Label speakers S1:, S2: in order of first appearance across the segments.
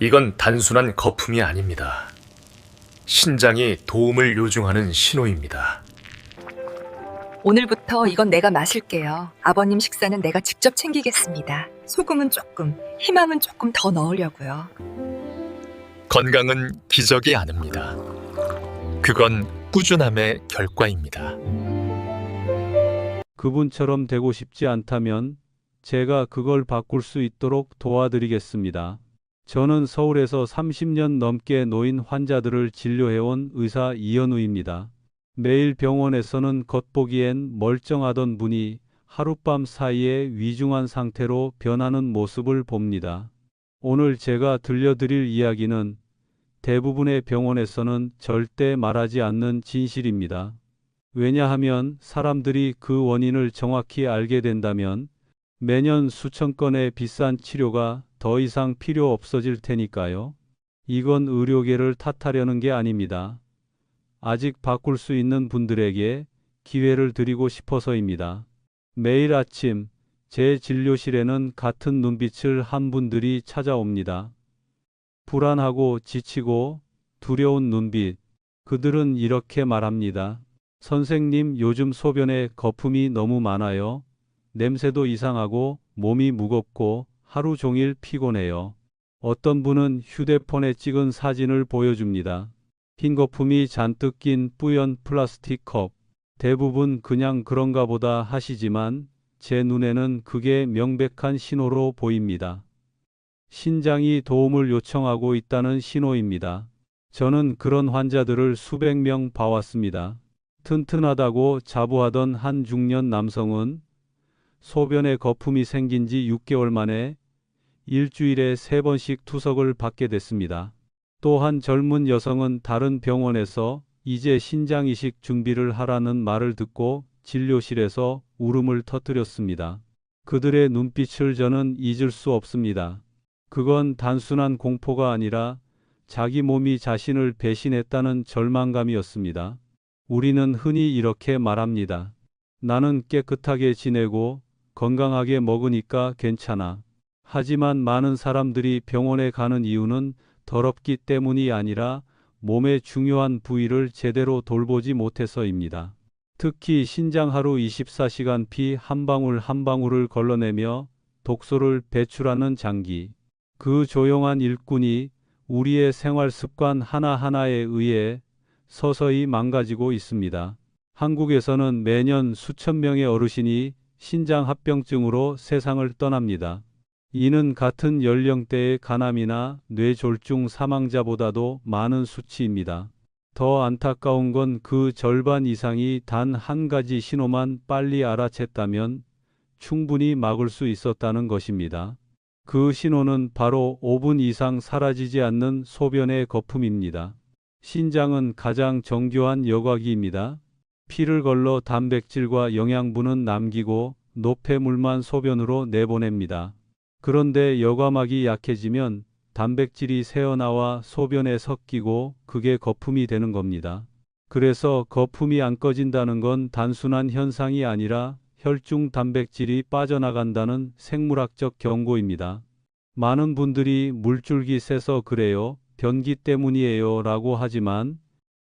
S1: 이건 단순한 거품이 아닙니다. 신장이 도움을 요청하는 신호입니다.
S2: 오늘부터 이건 내가 마실게요. 아버님 식사는 내가 직접 챙기겠습니다. 소금은 조금, 희망은 조금 더 넣으려고요.
S1: 건강은 기적이 아닙니다. 그건 꾸준함의 결과입니다.
S3: 그분처럼 되고 싶지 않다면 제가 그걸 바꿀 수 있도록 도와드리겠습니다. 저는 서울에서 30년 넘게 노인 환자들을 진료해온 의사 이현우입니다. 매일 병원에서는 겉보기엔 멀쩡하던 분이 하룻밤 사이에 위중한 상태로 변하는 모습을 봅니다. 오늘 제가 들려드릴 이야기는 대부분의 병원에서는 절대 말하지 않는 진실입니다. 왜냐하면 사람들이 그 원인을 정확히 알게 된다면 매년 수천 건의 비싼 치료가 더 이상 필요 없어질 테니까요. 이건 의료계를 탓하려는 게 아닙니다. 아직 바꿀 수 있는 분들에게 기회를 드리고 싶어서입니다. 매일 아침 제 진료실에는 같은 눈빛을 한 분들이 찾아옵니다. 불안하고 지치고 두려운 눈빛. 그들은 이렇게 말합니다. 선생님, 요즘 소변에 거품이 너무 많아요. 냄새도 이상하고 몸이 무겁고 하루 종일 피곤해요. 어떤 분은 휴대폰에 찍은 사진을 보여줍니다. 흰 거품이 잔뜩 낀 뿌연 플라스틱 컵. 대부분 그냥 그런가 보다 하시지만 제 눈에는 그게 명백한 신호로 보입니다. 신장이 도움을 요청하고 있다는 신호입니다. 저는 그런 환자들을 수백 명 봐왔습니다. 튼튼하다고 자부하던 한 중년 남성은 소변에 거품이 생긴 지 6개월 만에 일주일에 3번씩 투석을 받게 됐습니다. 또 한 젊은 여성은 다른 병원에서 이제 신장 이식 준비를 하라는 말을 듣고 진료실에서 울음을 터뜨렸습니다. 그들의 눈빛을 저는 잊을 수 없습니다. 그건 단순한 공포가 아니라 자기 몸이 자신을 배신했다는 절망감이었습니다. 우리는 흔히 이렇게 말합니다. 나는 깨끗하게 지내고 건강하게 먹으니까 괜찮아. 하지만 많은 사람들이 병원에 가는 이유는 더럽기 때문이 아니라 몸의 중요한 부위를 제대로 돌보지 못해서입니다. 특히 신장 하루 24시간 피 한 방울 한 방울을 걸러내며 독소를 배출하는 장기. 그 조용한 일꾼이 우리의 생활 습관 하나하나에 의해 서서히 망가지고 있습니다. 한국에서는 매년 수천 명의 어르신이 신장합병증으로 세상을 떠납니다. 이는 같은 연령대의 간암이나 뇌졸중 사망자보다도 많은 수치입니다. 더 안타까운 건 그 절반 이상이 단 한 가지 신호만 빨리 알아챘다면 충분히 막을 수 있었다는 것입니다. 그 신호는 바로 5분 이상 사라지지 않는 소변의 거품입니다. 신장은 가장 정교한 여과기입니다. 피를 걸러 단백질과 영양분은 남기고 노폐물만 소변으로 내보냅니다. 그런데 여과막이 약해지면 단백질이 새어나와 소변에 섞이고 그게 거품이 되는 겁니다. 그래서 거품이 안 꺼진다는 건 단순한 현상이 아니라 혈중 단백질이 빠져나간다는 생물학적 경고입니다. 많은 분들이 물줄기 세서 그래요, 변기 때문이에요 라고 하지만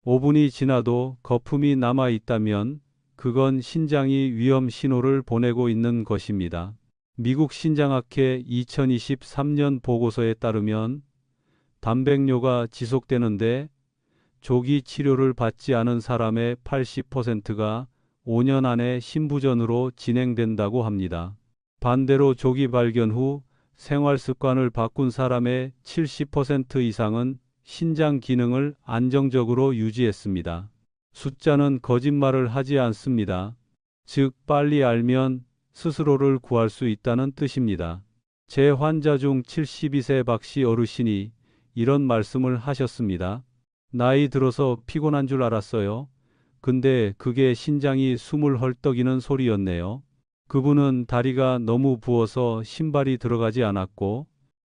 S3: 5분이 지나도 거품이 남아 있다면 그건 신장이 위험 신호를 보내고 있는 것입니다. 미국 신장학회 2023년 보고서에 따르면 단백뇨가 지속되는데 조기 치료를 받지 않은 사람의 80%가 5년 안에 신부전으로 진행된다고 합니다. 반대로 조기 발견 후 생활 습관을 바꾼 사람의 70% 이상은 신장 기능을 안정적으로 유지했습니다. 숫자는 거짓말을 하지 않습니다. 즉, 빨리 알면 스스로를 구할 수 있다는 뜻입니다. 제 환자 중 72세 박씨 어르신이 이런 말씀을 하셨습니다. 나이 들어서 피곤한 줄 알았어요. 근데 그게 신장이 숨을 헐떡이는 소리였네요. 그분은 다리가 너무 부어서 신발이 들어가지 않았고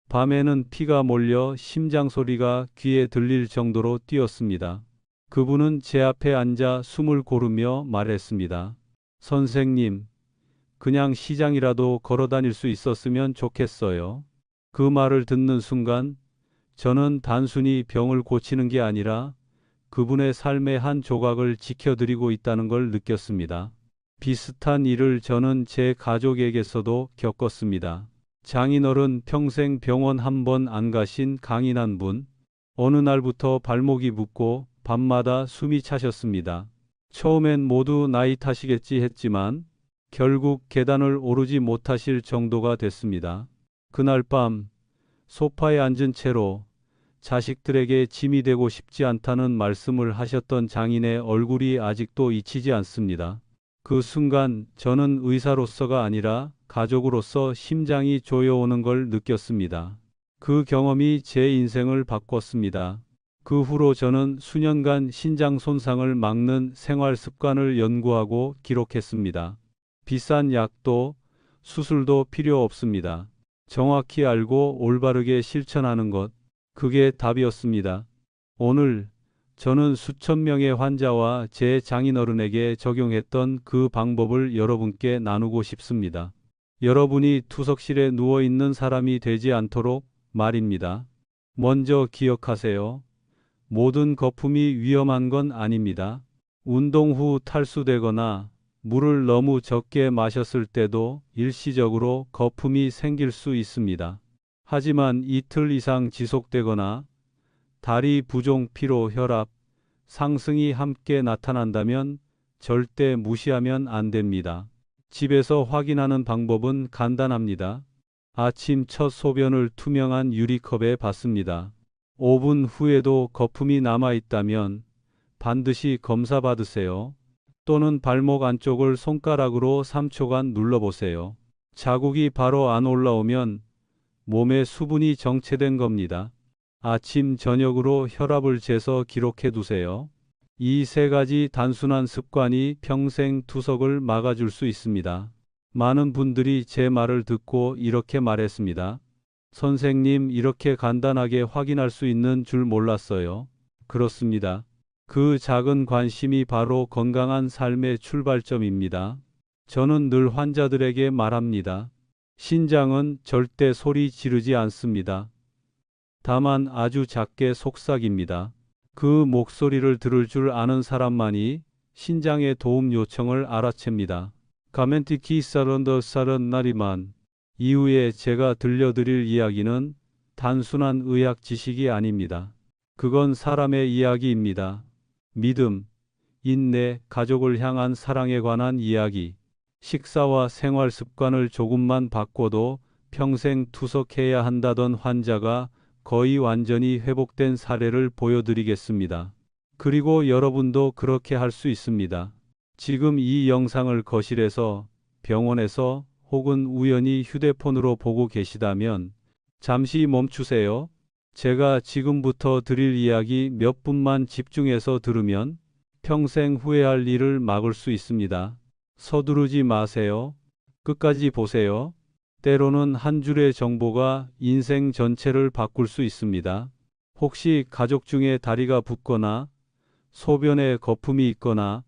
S3: 밤에는 피가 몰려 심장 소리가 귀에 들릴 정도로 뛰었습니다. 그분은 제 앞에 앉아 숨을 고르며 말했습니다. 선생님, 그냥 시장이라도 걸어 다닐 수 있었으면 좋겠어요. 그 말을 듣는 순간 저는 단순히 병을 고치는 게 아니라 그분의 삶의 한 조각을 지켜드리고 있다는 걸 느꼈습니다. 비슷한 일을 저는 제 가족에게서도 겪었습니다. 장인어른 평생 병원 한 번 안 가신 강인한 분. 어느 날부터 발목이 붓고 밤마다 숨이 차셨습니다. 처음엔 모두 나이 탓이겠지 했지만 결국 계단을 오르지 못하실 정도가 됐습니다. 그날 밤 소파에 앉은 채로 자식들에게 짐이 되고 싶지 않다는 말씀을 하셨던 장인의 얼굴이 아직도 잊히지 않습니다. 그 순간 저는 의사로서가 아니라 가족으로서 심장이 조여오는 걸 느꼈습니다. 그 경험이 제 인생을 바꿨습니다. 그 후로 저는 수년간 신장 손상을 막는 생활 습관을 연구하고 기록했습니다. 비싼 약도 수술도 필요 없습니다. 정확히 알고 올바르게 실천하는 것, 그게 답이었습니다. 오늘 저는 수천 명의 환자와 제 장인어른에게 적용했던 그 방법을 여러분께 나누고 싶습니다. 여러분이 투석실에 누워 있는 사람이 되지 않도록 말입니다. 먼저 기억하세요. 모든 거품이 위험한 건 아닙니다. 운동 후 탈수되거나 물을 너무 적게 마셨을 때도 일시적으로 거품이 생길 수 있습니다. 하지만 이틀 이상 지속되거나 다리 부종, 피로, 혈압 상승이 함께 나타난다면 절대 무시하면 안 됩니다. 집에서 확인하는 방법은 간단합니다. 아침 첫 소변을 투명한 유리컵에 받습니다. 5분 후에도 거품이 남아있다면 반드시 검사 받으세요. 또는 발목 안쪽을 손가락으로 3초간 눌러보세요. 자국이 바로 안 올라오면 몸에 수분이 정체된 겁니다. 아침, 저녁으로 혈압을 재서 기록해 두세요. 이 세 가지 단순한 습관이 평생 투석을 막아줄 수 있습니다. 많은 분들이 제 말을 듣고 이렇게 말했습니다. 선생님, 이렇게 간단하게 확인할 수 있는 줄 몰랐어요. 그렇습니다. 그 작은 관심이 바로 건강한 삶의 출발점입니다. 저는 늘 환자들에게 말합니다. 신장은 절대 소리 지르지 않습니다. 다만 아주 작게 속삭입니다. 그 목소리를 들을 줄 아는 사람만이 신장의 도움 요청을 알아챕니다. 가멘티키 사런더 사런 나리만. 이후에 제가 들려드릴 이야기는 단순한 의학 지식이 아닙니다. 그건 사람의 이야기입니다. 믿음, 인내, 가족을 향한 사랑에 관한 이야기. 식사와 생활 습관을 조금만 바꿔도 평생 투석해야 한다던 환자가 거의 완전히 회복된 사례를 보여드리겠습니다. 그리고 여러분도 그렇게 할 수 있습니다. 지금 이 영상을 거실에서, 병원에서 혹은 우연히 휴대폰으로 보고 계시다면 잠시 멈추세요. 제가 지금부터 드릴 이야기 몇 분만 집중해서 들으면 평생 후회할 일을 막을 수 있습니다. 서두르지 마세요. 끝까지 보세요. 때로는 한 줄의 정보가 인생 전체를 바꿀 수 있습니다. 혹시 가족 중에 다리가 붓거나 소변에 거품이 있거나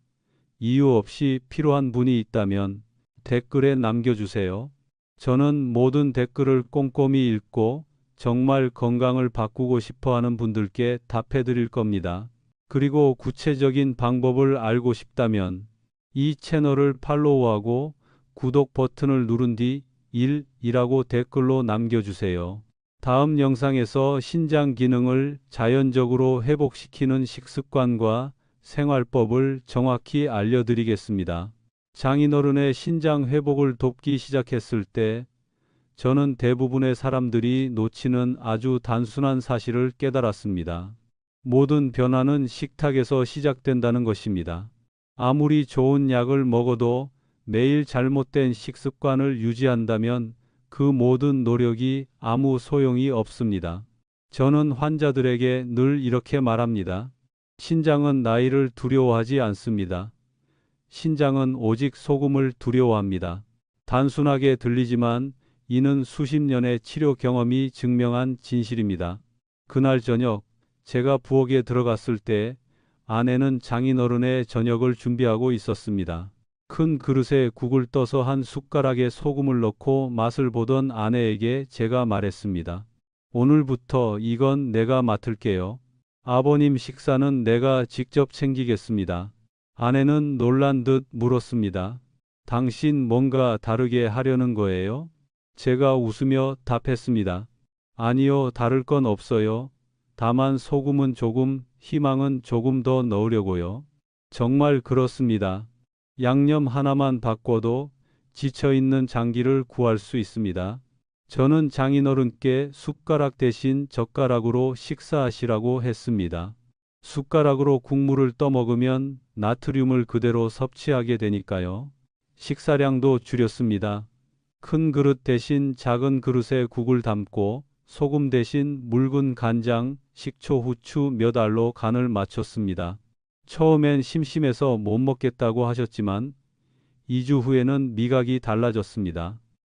S3: 이유 없이 필요한 분이 있다면 댓글에 남겨주세요. 저는 모든 댓글을 꼼꼼히 읽고 정말 건강을 바꾸고 싶어하는 분들께 답해드릴 겁니다. 그리고 구체적인 방법을 알고 싶다면 이 채널을 팔로우하고 구독 버튼을 누른 뒤 1이라고 댓글로 남겨주세요. 다음 영상에서 신장 기능을 자연적으로 회복시키는 식습관과 생활법을 정확히 알려드리겠습니다. 장인어른의 신장 회복을 돕기 시작했을 때 저는 대부분의 사람들이 놓치는 아주 단순한 사실을 깨달았습니다. 모든 변화는 식탁에서 시작된다는 것입니다. 아무리 좋은 약을 먹어도 매일 잘못된 식습관을 유지한다면 그 모든 노력이 아무 소용이 없습니다. 저는 환자들에게 늘 이렇게 말합니다. 신장은 나이를 두려워하지 않습니다. 신장은 오직 소금을 두려워합니다. 단순하게 들리지만 이는 수십 년의 치료 경험이 증명한 진실입니다. 그날 저녁 제가 부엌에 들어갔을 때 아내는 장인어른의 저녁을 준비하고 있었습니다. 큰 그릇에 국을 떠서 한 숟가락에 소금을 넣고 맛을 보던 아내에게 제가 말했습니다. 오늘부터 이건 내가 맡을게요. 아버님 식사는 내가 직접 챙기겠습니다. 아내는 놀란 듯 물었습니다. 당신 뭔가 다르게 하려는 거예요? 제가 웃으며 답했습니다. 아니요, 다를 건 없어요. 다만 소금은 조금, 희망은 조금 더 넣으려고요. 정말 그렇습니다. 양념 하나만 바꿔도 지쳐있는 장기를 구할 수 있습니다. 저는 장인어른께 숟가락 대신 젓가락으로 식사하시라고 했습니다. 숟가락으로 국물을 떠먹으면 나트륨을 그대로 섭취하게 되니까요. 식사량도 줄였습니다. 큰 그릇 대신 작은 그릇에 국을 담고 소금 대신 묽은 간장, 식초, 후추 몇 알로 간을 맞췄습니다. 처음엔 심심해서 못 먹겠다고 하셨지만 2주 후에는 미각이 달라졌습니다.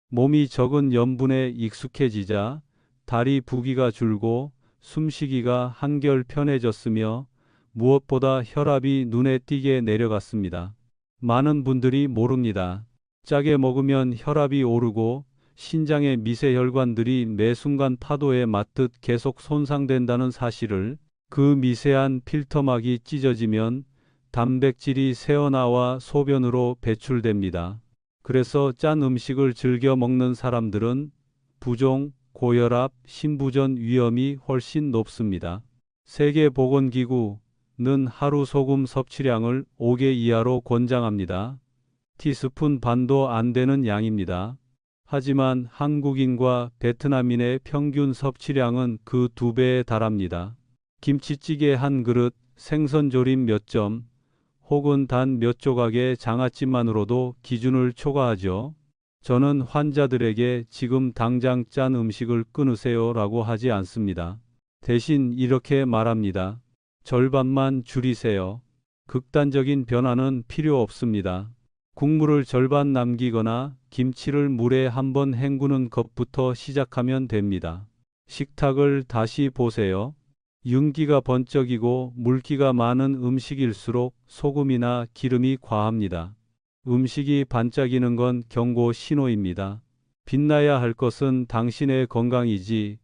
S3: 몸이 적은 염분에 익숙해지자 다리 부기가 줄고 숨쉬기가 한결 편해졌으며 무엇보다 혈압이 눈에 띄게 내려갔습니다. 많은 분들이 모릅니다. 짜게 먹으면 혈압이 오르고 신장의 미세혈관들이 매 순간 파도에 맞듯 계속 손상된다는 사실을. 그 미세한 필터막이 찢어지면 단백질이 새어나와 소변으로 배출됩니다. 그래서 짠 음식을 즐겨 먹는 사람들은 부종, 고혈압, 심부전 위험이 훨씬 높습니다. 세계보건기구는 하루 소금 섭취량을 5개 이하로 권장합니다. 티스푼 반도 안 되는 양입니다. 하지만 한국인과 베트남인의 평균 섭취량은 그 2배에 달합니다. 김치찌개 한 그릇, 생선조림 몇 점, 혹은 단 몇 조각의 장아찌만으로도 기준을 초과하죠. 저는 환자들에게 지금 당장 짠 음식을 끊으세요 라고 하지 않습니다. 대신 이렇게 말합니다. 절반만 줄이세요. 극단적인 변화는 필요 없습니다. 국물을 절반 남기거나 김치를 물에 한번 헹구는 것부터 시작하면 됩니다. 식탁을 다시 보세요. 윤기가 번쩍이고 물기가 많은 음식일수록 소금이나 기름이 과합니다. 음식이 반짝이는 건 경고 신호입니다. 빛나야 할 것은 당신의 건강이지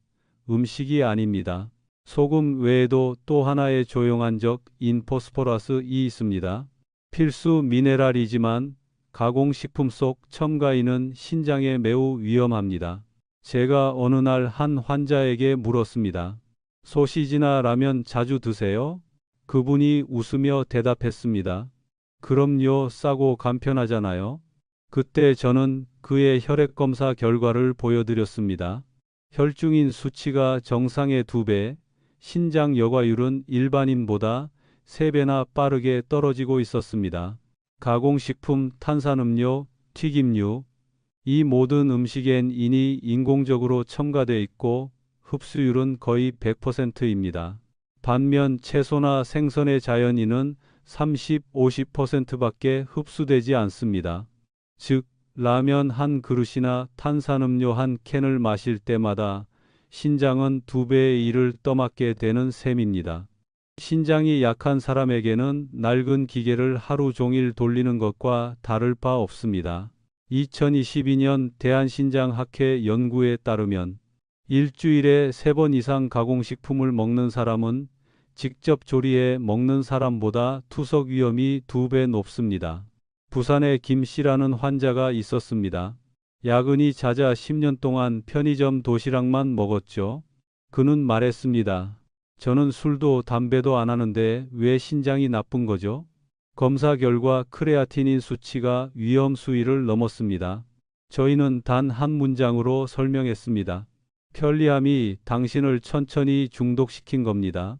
S3: 음식이 아닙니다. 소금 외에도 또 하나의 조용한 적인 포스포러스이 있습니다. 필수 미네랄이지만 가공식품 속 첨가인은 신장에 매우 위험합니다. 제가 어느 날 한 환자에게 물었습니다. 소시지나 라면 자주 드세요? 그분이 웃으며 대답했습니다. 그럼요, 싸고 간편하잖아요. 그때 저는 그의 혈액검사 결과를 보여드렸습니다. 혈중인 수치가 정상의 2배, 신장 여과율은 일반인보다 3배나 빠르게 떨어지고 있었습니다. 가공식품, 탄산음료, 튀김류, 이 모든 음식엔 인이 인공적으로 첨가되어 있고 흡수율은 거의 100%입니다. 반면 채소나 생선의 자연인은 30, 50%밖에 흡수되지 않습니다. 즉, 라면 한 그릇이나 탄산음료 한 캔을 마실 때마다 신장은 2배의 일을 떠맡게 되는 셈입니다. 신장이 약한 사람에게는 낡은 기계를 하루 종일 돌리는 것과 다를 바 없습니다. 2022년 대한신장학회 연구에 따르면 일주일에 3번 이상 가공식품을 먹는 사람은 직접 조리해 먹는 사람보다 투석 위험이 2배 높습니다. 부산에 김 씨라는 환자가 있었습니다. 야근이 잦아 10년 동안 편의점 도시락만 먹었죠. 그는 말했습니다. 저는 술도 담배도 안 하는데 왜 신장이 나쁜 거죠? 검사 결과 크레아티닌 수치가 위험 수위를 넘었습니다. 저희는 단 한 문장으로 설명했습니다. 편리함이 당신을 천천히 중독시킨 겁니다.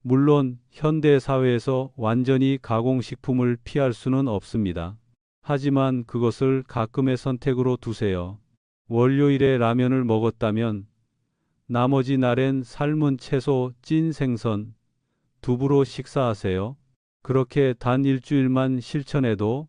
S3: 물론 현대 사회에서 완전히 가공식품을 피할 수는 없습니다. 하지만 그것을 가끔의 선택으로 두세요. 월요일에 라면을 먹었다면 나머지 날엔 삶은 채소, 찐 생선, 두부로 식사하세요. 그렇게 단 일주일만 실천해도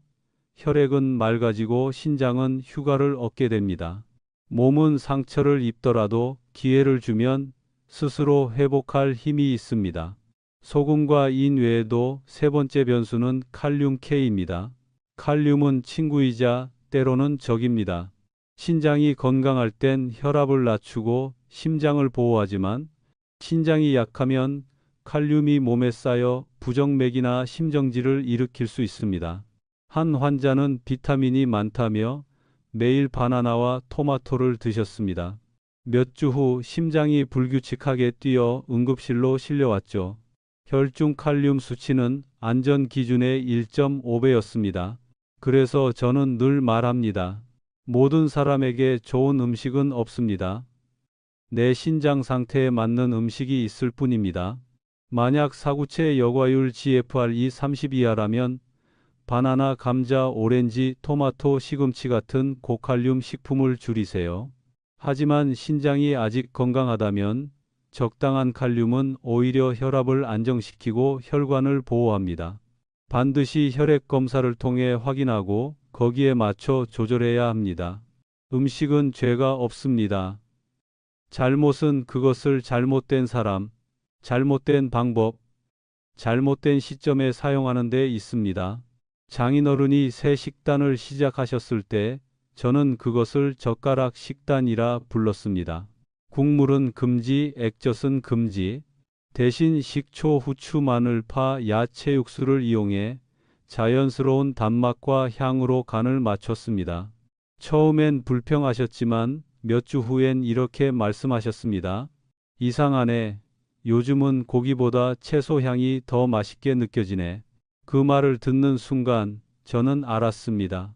S3: 혈액은 맑아지고 신장은 휴가를 얻게 됩니다. 몸은 상처를 입더라도 기회를 주면 스스로 회복할 힘이 있습니다. 소금과 인 외에도 3번째 변수는 칼륨 K입니다. 칼륨은 친구이자 때로는 적입니다. 신장이 건강할 땐 혈압을 낮추고 심장을 보호하지만 신장이 약하면 칼륨이 몸에 쌓여 부정맥이나 심정지를 일으킬 수 있습니다. 한 환자는 비타민이 많다며 매일 바나나와 토마토를 드셨습니다. 몇 주 후 심장이 불규칙하게 뛰어 응급실로 실려왔죠. 혈중 칼륨 수치는 안전 기준의 1.5배였습니다. 그래서 저는 늘 말합니다. 모든 사람에게 좋은 음식은 없습니다. 내 신장 상태에 맞는 음식이 있을 뿐입니다. 만약 사구체 여과율 GFR이 30 이하라면 바나나, 감자, 오렌지, 토마토, 시금치 같은 고칼륨 식품을 줄이세요. 하지만 신장이 아직 건강하다면 적당한 칼륨은 오히려 혈압을 안정시키고 혈관을 보호합니다. 반드시 혈액 검사를 통해 확인하고 거기에 맞춰 조절해야 합니다. 음식은 죄가 없습니다. 잘못은 그것을 잘못된 사람, 잘못된 방법, 잘못된 시점에 사용하는 데 있습니다. 장인어른이 새 식단을 시작하셨을 때 저는 그것을 젓가락 식단이라 불렀습니다. 국물은 금지, 액젓은 금지. 대신 식초, 후추, 마늘, 파, 야채 육수를 이용해 자연스러운 단맛과 향으로 간을 맞췄습니다. 처음엔 불평하셨지만 몇 주 후엔 이렇게 말씀하셨습니다. 이상하네. 요즘은 고기보다 채소 향이 더 맛있게 느껴지네. 그 말을 듣는 순간 저는 알았습니다.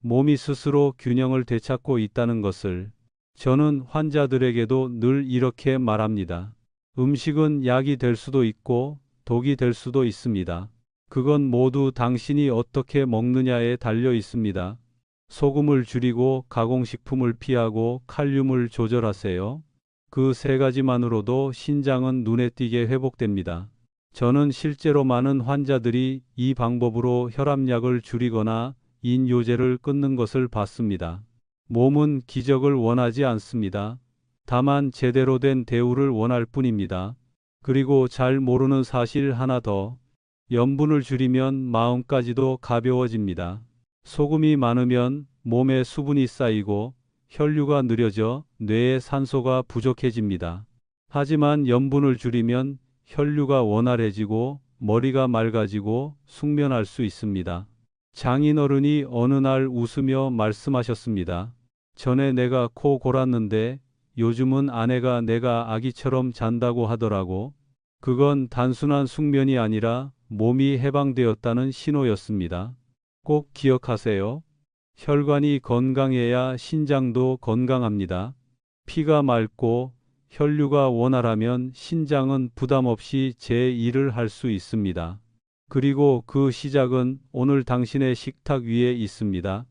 S3: 몸이 스스로 균형을 되찾고 있다는 것을. 저는 환자들에게도 늘 이렇게 말합니다. 음식은 약이 될 수도 있고 독이 될 수도 있습니다. 그건 모두 당신이 어떻게 먹느냐에 달려 있습니다. 소금을 줄이고 가공식품을 피하고 칼륨을 조절하세요. 그 세 가지만으로도 신장은 눈에 띄게 회복됩니다. 저는 실제로 많은 환자들이 이 방법으로 혈압약을 줄이거나 인요제를 끊는 것을 봤습니다. 몸은 기적을 원하지 않습니다. 다만 제대로 된 대우를 원할 뿐입니다. 그리고 잘 모르는 사실 하나 더. 염분을 줄이면 마음까지도 가벼워집니다. 소금이 많으면 몸에 수분이 쌓이고 혈류가 느려져 뇌에 산소가 부족해집니다. 하지만 염분을 줄이면 혈류가 원활해지고 머리가 맑아지고 숙면할 수 있습니다. 장인어른이 어느 날 웃으며 말씀하셨습니다. 전에 내가 코 골았는데 요즘은 아내가 내가 아기처럼 잔다고 하더라고. 그건 단순한 숙면이 아니라 몸이 해방되었다는 신호였습니다. 꼭 기억하세요. 혈관이 건강해야 신장도 건강합니다. 피가 맑고 혈류가 원활하면 신장은 부담 없이 제 일을 할 수 있습니다. 그리고 그 시작은 오늘 당신의 식탁 위에 있습니다.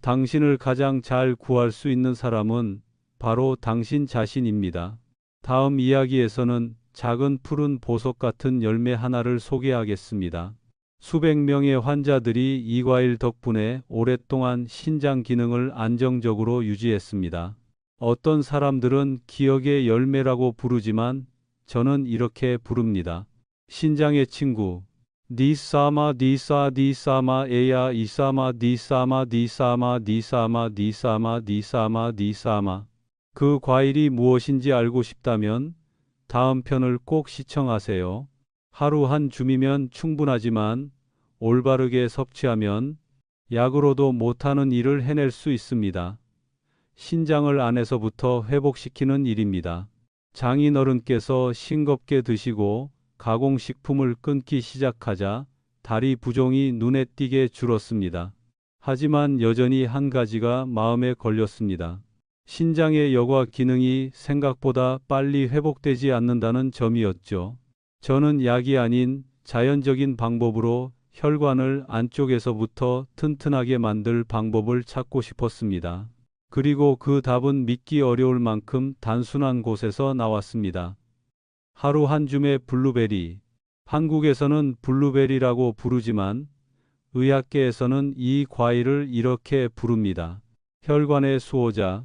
S3: 당신을 가장 잘 구할 수 있는 사람은 바로 당신 자신입니다. 다음 이야기에서는 작은 푸른 보석 같은 열매 하나를 소개하겠습니다. 수백 명의 환자들이 이 과일 덕분에 오랫동안 신장 기능을 안정적으로 유지했습니다. 어떤 사람들은 기억의 열매라고 부르지만 저는 이렇게 부릅니다. 신장의 친구. 니사마 니사 니사마 에야 이사마 니사마 니사마 니사마 니사마 니사마 니사마. 그 과일이 무엇인지 알고 싶다면 다음 편을 꼭 시청하세요. 하루 한 줌이면 충분하지만 올바르게 섭취하면 약으로도 못하는 일을 해낼 수 있습니다. 신장을 안에서부터 회복시키는 일입니다. 장인어른께서 싱겁게 드시고 가공식품을 끊기 시작하자 다리 부종이 눈에 띄게 줄었습니다. 하지만 여전히 한 가지가 마음에 걸렸습니다. 신장의 여과 기능이 생각보다 빨리 회복되지 않는다는 점이었죠. 저는 약이 아닌 자연적인 방법으로 혈관을 안쪽에서부터 튼튼하게 만들 방법을 찾고 싶었습니다. 그리고 그 답은 믿기 어려울 만큼 단순한 곳에서 나왔습니다. 하루 한 줌의 블루베리. 한국에서는 블루베리라고 부르지만 의학계에서는 이 과일을 이렇게 부릅니다. 혈관의 수호자.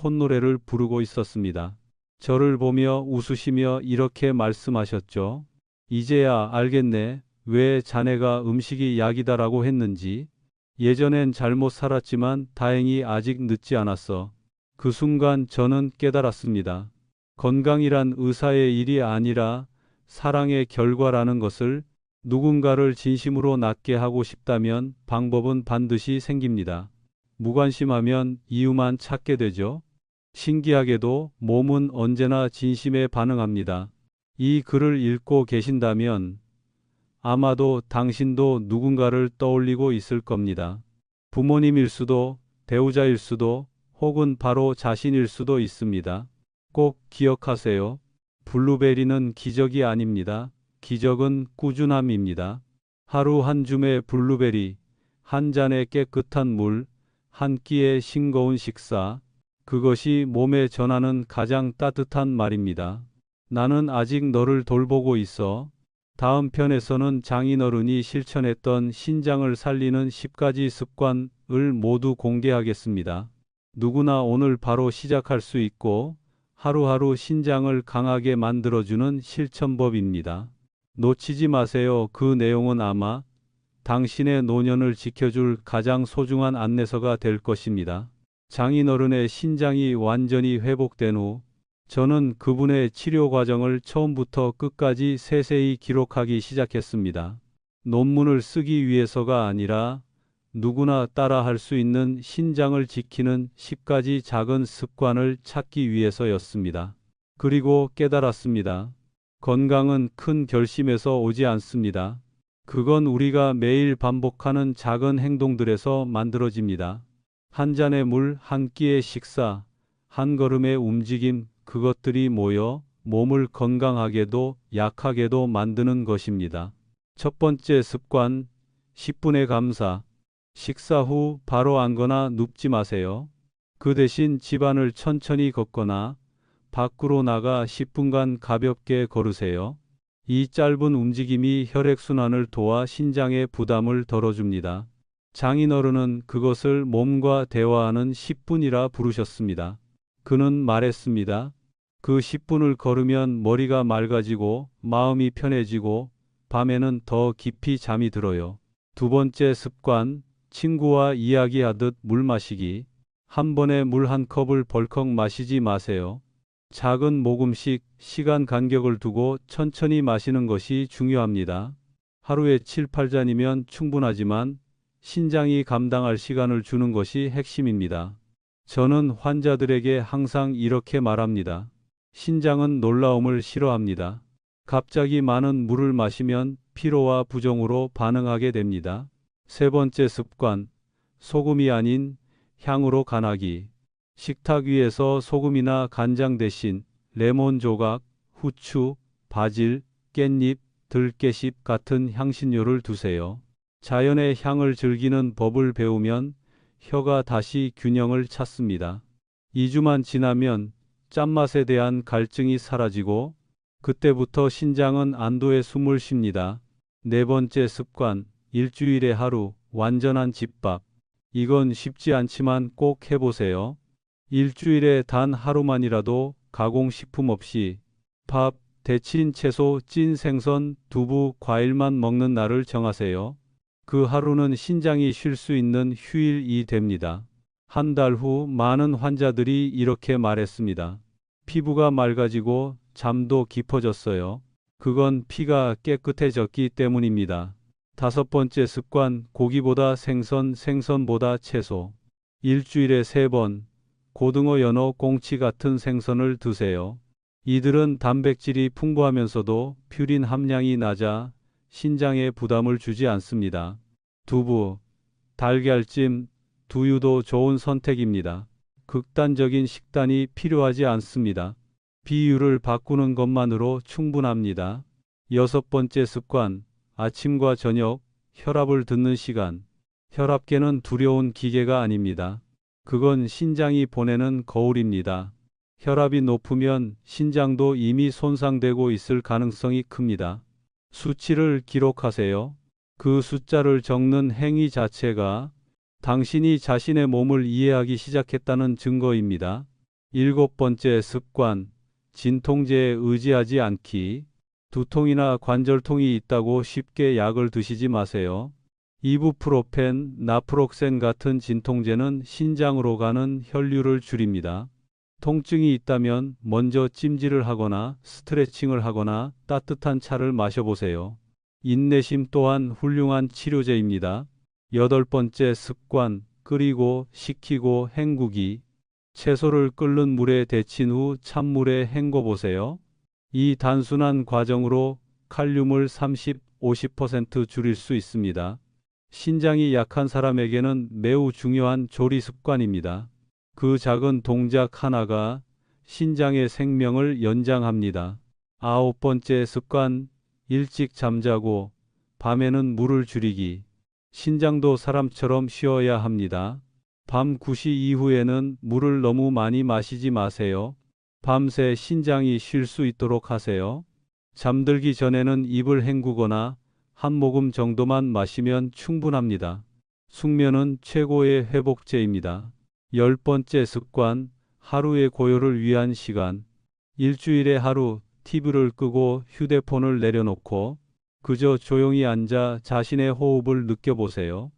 S3: 콧노래를 부르고 있었습니다. 저를 보며 웃으시며 이렇게 말씀하셨죠. 이제야 알겠네. 왜 자네가 음식이 약이다라고 했는지. 예전엔 잘못 살았지만 다행히 아직 늦지 않았어. 그 순간 저는 깨달았습니다. 건강이란 의사의 일이 아니라 사랑의 결과라는 것을. 누군가를 진심으로 낫게 하고 싶다면 방법은 반드시 생깁니다. 무관심하면 이유만 찾게 되죠. 신기하게도 몸은 언제나 진심에 반응합니다. 이 글을 읽고 계신다면 아마도 당신도 누군가를 떠올리고 있을 겁니다. 부모님일 수도, 배우자일 수도, 혹은 바로 자신일 수도 있습니다. 꼭 기억하세요. 블루베리는 기적이 아닙니다. 기적은 꾸준함입니다. 하루 한 줌의 블루베리, 한 잔의 깨끗한 물, 한 끼의 싱거운 식사, 그것이 몸에 전하는 가장 따뜻한 말입니다. 나는 아직 너를 돌보고 있어. 다음 편에서는 장인어른이 실천했던 신장을 살리는 10가지 습관을 모두 공개하겠습니다. 누구나 오늘 바로 시작할 수 있고 하루하루 신장을 강하게 만들어주는 실천법입니다. 놓치지 마세요. 그 내용은 아마 당신의 노년을 지켜줄 가장 소중한 안내서가 될 것입니다. 장인어른의 신장이 완전히 회복된 후 저는 그분의 치료 과정을 처음부터 끝까지 세세히 기록하기 시작했습니다. 논문을 쓰기 위해서가 아니라 누구나 따라할 수 있는 신장을 지키는 10가지 작은 습관을 찾기 위해서였습니다. 그리고 깨달았습니다. 건강은 큰 결심에서 오지 않습니다. 그건 우리가 매일 반복하는 작은 행동들에서 만들어집니다. 한 잔의 물, 한 끼의 식사, 한 걸음의 움직임, 그것들이 모여 몸을 건강하게도 약하게도 만드는 것입니다. 첫 번째 습관, 10분의 감사. 식사 후 바로 앉거나 눕지 마세요. 그 대신 집안을 천천히 걷거나 밖으로 나가 10분간 가볍게 걸으세요. 이 짧은 움직임이 혈액순환을 도와 신장의 부담을 덜어줍니다. 장인어른은 그것을 몸과 대화하는 10분이라 부르셨습니다. 그는 말했습니다. 그 10분을 걸으면 머리가 맑아지고 마음이 편해지고 밤에는 더 깊이 잠이 들어요. 두 번째 습관, 친구와 이야기하듯 물 마시기. 한 번에 물 한 컵을 벌컥 마시지 마세요. 작은 모금씩 시간 간격을 두고 천천히 마시는 것이 중요합니다. 하루에 7, 8잔이면 충분하지만 신장이 감당할 시간을 주는 것이 핵심입니다. 저는 환자들에게 항상 이렇게 말합니다. 신장은 놀라움을 싫어합니다. 갑자기 많은 물을 마시면 피로와 부종으로 반응하게 됩니다. 세 번째 습관, 소금이 아닌 향으로 간하기. 식탁 위에서 소금이나 간장 대신 레몬 조각, 후추, 바질, 깻잎, 들깨잎 같은 향신료를 두세요. 자연의 향을 즐기는 법을 배우면 혀가 다시 균형을 찾습니다. 2주만 지나면 짠맛에 대한 갈증이 사라지고 그때부터 신장은 안도의 숨을 쉽니다. 네 번째 습관, 일주일에 하루 완전한 집밥. 이건 쉽지 않지만 꼭 해보세요. 일주일에 단 하루만이라도 가공식품 없이 밥, 데친 채소, 찐 생선, 두부, 과일만 먹는 날을 정하세요. 그 하루는 신장이 쉴 수 있는 휴일이 됩니다. 한 달 후 많은 환자들이 이렇게 말했습니다. 피부가 맑아지고 잠도 깊어졌어요. 그건 피가 깨끗해졌기 때문입니다. 다섯 번째 습관, 고기보다 생선, 생선보다 채소. 일주일에 3번, 고등어, 연어, 꽁치 같은 생선을 드세요. 이들은 단백질이 풍부하면서도 퓨린 함량이 낮아 신장에 부담을 주지 않습니다. 두부, 달걀찜, 두유도 좋은 선택입니다. 극단적인 식단이 필요하지 않습니다. 비율을 바꾸는 것만으로 충분합니다. 여섯 번째 습관, 아침과 저녁, 혈압을 듣는 시간. 혈압계는 두려운 기계가 아닙니다. 그건 신장이 보내는 거울입니다. 혈압이 높으면 신장도 이미 손상되고 있을 가능성이 큽니다. 수치를 기록하세요. 그 숫자를 적는 행위 자체가 당신이 자신의 몸을 이해하기 시작했다는 증거입니다. 7번째 습관, 진통제에 의지하지 않기. 두통이나 관절통이 있다고 쉽게 약을 드시지 마세요. 이부프로펜, 나프록센 같은 진통제는 신장으로 가는 혈류를 줄입니다. 통증이 있다면 먼저 찜질을 하거나 스트레칭을 하거나 따뜻한 차를 마셔보세요. 인내심 또한 훌륭한 치료제입니다. 8번째 습관, 끓이고 식히고 헹구기. 채소를 끓는 물에 데친 후 찬물에 헹궈보세요. 이 단순한 과정으로 칼륨을 30-50% 줄일 수 있습니다. 신장이 약한 사람에게는 매우 중요한 조리 습관입니다. 그 작은 동작 하나가 신장의 생명을 연장합니다. 9번째 습관, 일찍 잠자고 밤에는 물을 줄이기. 신장도 사람처럼 쉬어야 합니다. 밤 9시 이후에는 물을 너무 많이 마시지 마세요. 밤새 신장이 쉴 수 있도록 하세요. 잠들기 전에는 입을 헹구거나 한 모금 정도만 마시면 충분합니다. 숙면은 최고의 회복제입니다. 10번째 습관, 하루의 고요를 위한 시간. 일주일에 하루 TV를 끄고 휴대폰을 내려놓고 그저 조용히 앉아 자신의 호흡을 느껴보세요.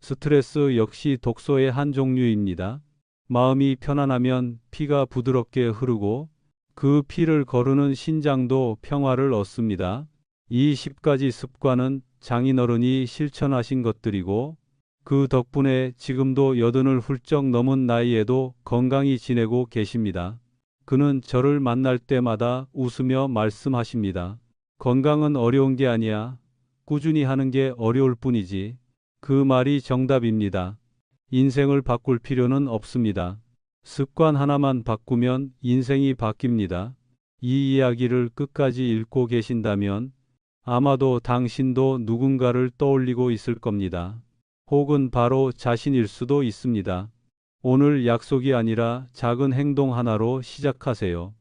S3: 스트레스 역시 독소의 한 종류입니다. 마음이 편안하면 피가 부드럽게 흐르고 그 피를 거르는 신장도 평화를 얻습니다. 이 10가지 습관은 장인어른이 실천하신 것들이고 그 덕분에 지금도 80을 훌쩍 넘은 나이에도 건강히 지내고 계십니다. 그는 저를 만날 때마다 웃으며 말씀하십니다. 건강은 어려운 게 아니야. 꾸준히 하는 게 어려울 뿐이지. 그 말이 정답입니다. 인생을 바꿀 필요는 없습니다. 습관 하나만 바꾸면 인생이 바뀝니다. 이 이야기를 끝까지 읽고 계신다면 아마도 당신도 누군가를 떠올리고 있을 겁니다. 혹은 바로 자신일 수도 있습니다. 오늘 약속이 아니라 작은 행동 하나로 시작하세요.